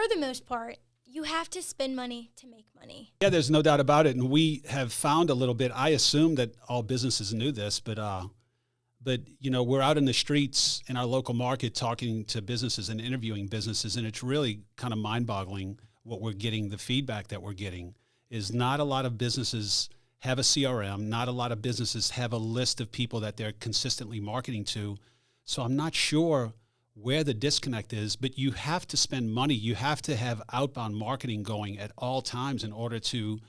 for the most part, you have to spend money to make money. Yeah, there's no doubt about it. And we have found a little bit, I assume that all businesses knew this, but we're out in the streets in our local market talking to businesses and interviewing businesses, and it's really kind of mind-boggling what we're getting. The feedback that we're getting is not a lot of businesses have a CRM, not a lot of businesses have a list of people that they're consistently marketing to. So I'm not sure where the disconnect is, but you have to spend money. You have to have outbound marketing going at all times in order to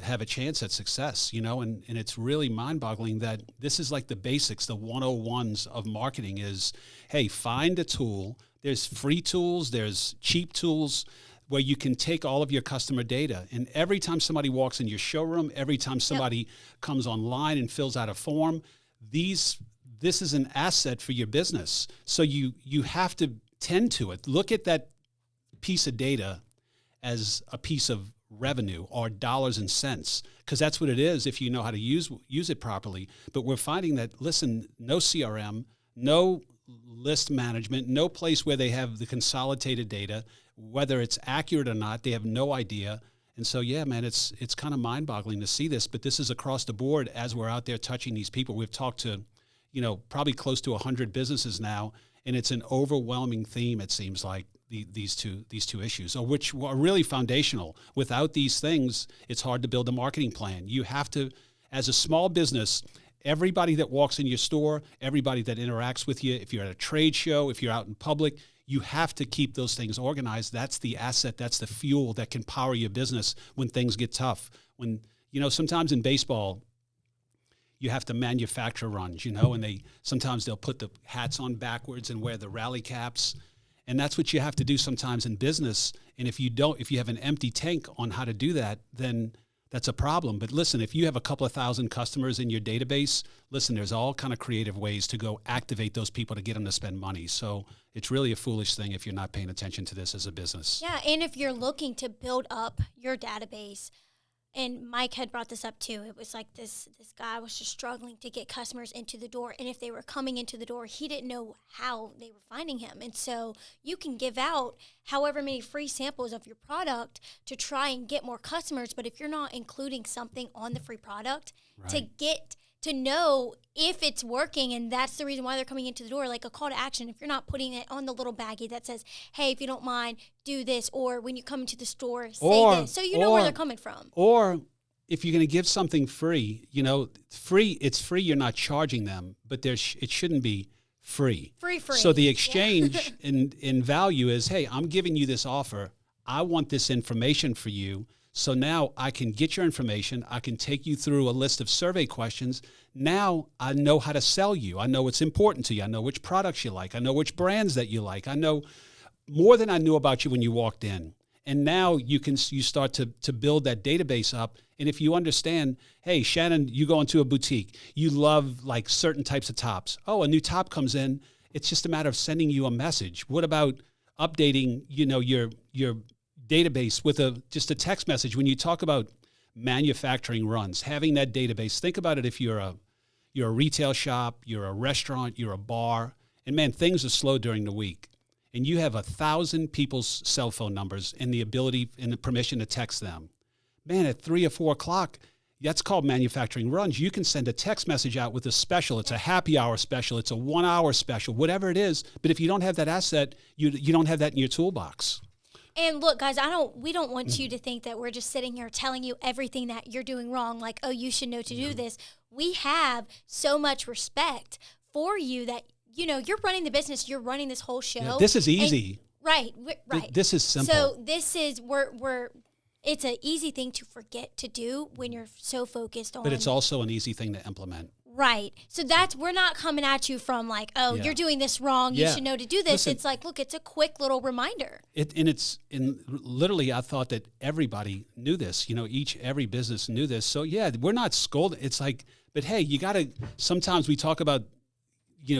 have a chance at success, and it's really mind-boggling that this is like the basics, the 101s of marketing is, hey, find a tool. There's free tools, there's cheap tools where you can take all of your customer data. And every time somebody walks in your showroom, every time somebody comes online and fills out a form, this is an asset for your business. So you have to tend to it. Look at that piece of data as a piece of revenue or dollars and cents, because that's what it is if you know how to use it properly. But we're finding that, listen, no CRM, no list management, no place where they have the consolidated data, whether it's accurate or not, they have no idea. And so, yeah, man, it's kind of mind-boggling to see this, but this is across the board as we're out there touching these people. We've talked to probably close to 100 businesses now, and it's an overwhelming theme, it seems like, these two issues, which are really foundational. Without these things, it's hard to build a marketing plan. You have to, as a small business, everybody that walks in your store, everybody that interacts with you, if you're at a trade show, if you're out in public, you have to keep those things organized. That's the asset, that's the fuel that can power your business when things get tough. When, sometimes in baseball, you have to manufacture runs, and sometimes they'll put the hats on backwards and wear the rally caps. And that's what you have to do sometimes in business. And if you have an empty tank on how to do that, then that's a problem. But listen, if you have a couple of thousand customers in your database, listen, there's all kind of creative ways to go activate those people to get them to spend money. So it's really a foolish thing if you're not paying attention to this as a business. Yeah, and if you're looking to build up your database, and Mike had brought this up too. It was like this guy was just struggling to get customers into the door. And if they were coming into the door, he didn't know how they were finding him. And so you can give out however many free samples of your product to try and get more customers. But if you're not including something on the free product to get to know if it's working, and that's the reason why they're coming into the door, like a call to action. If you're not putting it on the little baggie that says, hey, if you don't mind, do this, or when you come into the store, say this, so you know where they're coming from. Or if you're going to give something free, it's free, you're not charging them, but it shouldn't be free. Free. So the exchange in value is, hey, I'm giving you this offer. I want this information for you. So now I can get your information. I can take you through a list of survey questions. Now I know how to sell you. I know what's important to you. I know which products you like. I know which brands that you like. I know more than I knew about you when you walked in. And now you start to build that database up. And if you understand, hey, Shannon, you go into a boutique. You love like certain types of tops. Oh, a new top comes in. It's just a matter of sending you a message. What about updating, your database with just a text message? When you talk about manufacturing runs, having that database, think about it. If you're a retail shop, you're a restaurant, you're a bar, and man, things are slow during the week, and you have 1,000 people's cell phone numbers and the ability and the permission to text them. Man, at 3 or 4 o'clock, that's called manufacturing runs. You can send a text message out with a special. It's a happy hour special. It's a 1 hour special, whatever it is. But if you don't have that asset, you don't have that in your toolbox. And look, guys, we don't want you to think that we're just sitting here telling you everything that you're doing wrong, like, oh, you should know to do this. We have so much respect for you that, you're running the business, you're running this whole show. Yeah, this is easy. Right. This is simple. So this is, it's an easy thing to forget to do when you're so focused on. But it's also an easy thing to implement. Right. So we're not coming at you from like, oh, you're doing this wrong. You should know to do this. Listen, it's like, look, it's a quick little reminder. Literally, I thought that everybody knew this, every business knew this. So yeah, we're not scolding. It's like, but hey, sometimes we talk about,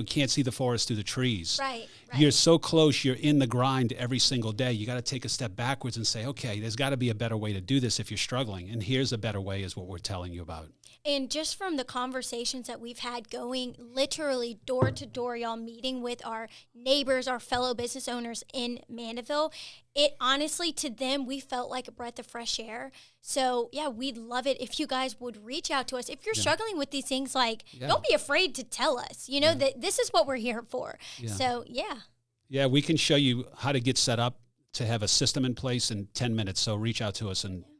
can't see the forest through the trees. Right. You're so close. You're in the grind every single day. You got to take a step backwards and say, okay, there's got to be a better way to do this if you're struggling. And here's a better way is what we're telling you about. And just from the conversations that we've had going literally door to door, y'all, meeting with our neighbors, our fellow business owners in Mandeville, it honestly, to them, we felt like a breath of fresh air. So yeah, we'd love it if you guys would reach out to us. If you're struggling with these things, like, don't be afraid to tell us, you know, that this is what we're here for. So yeah. Yeah, we can show you how to get set up to have a system in place in 10 minutes. So reach out to us and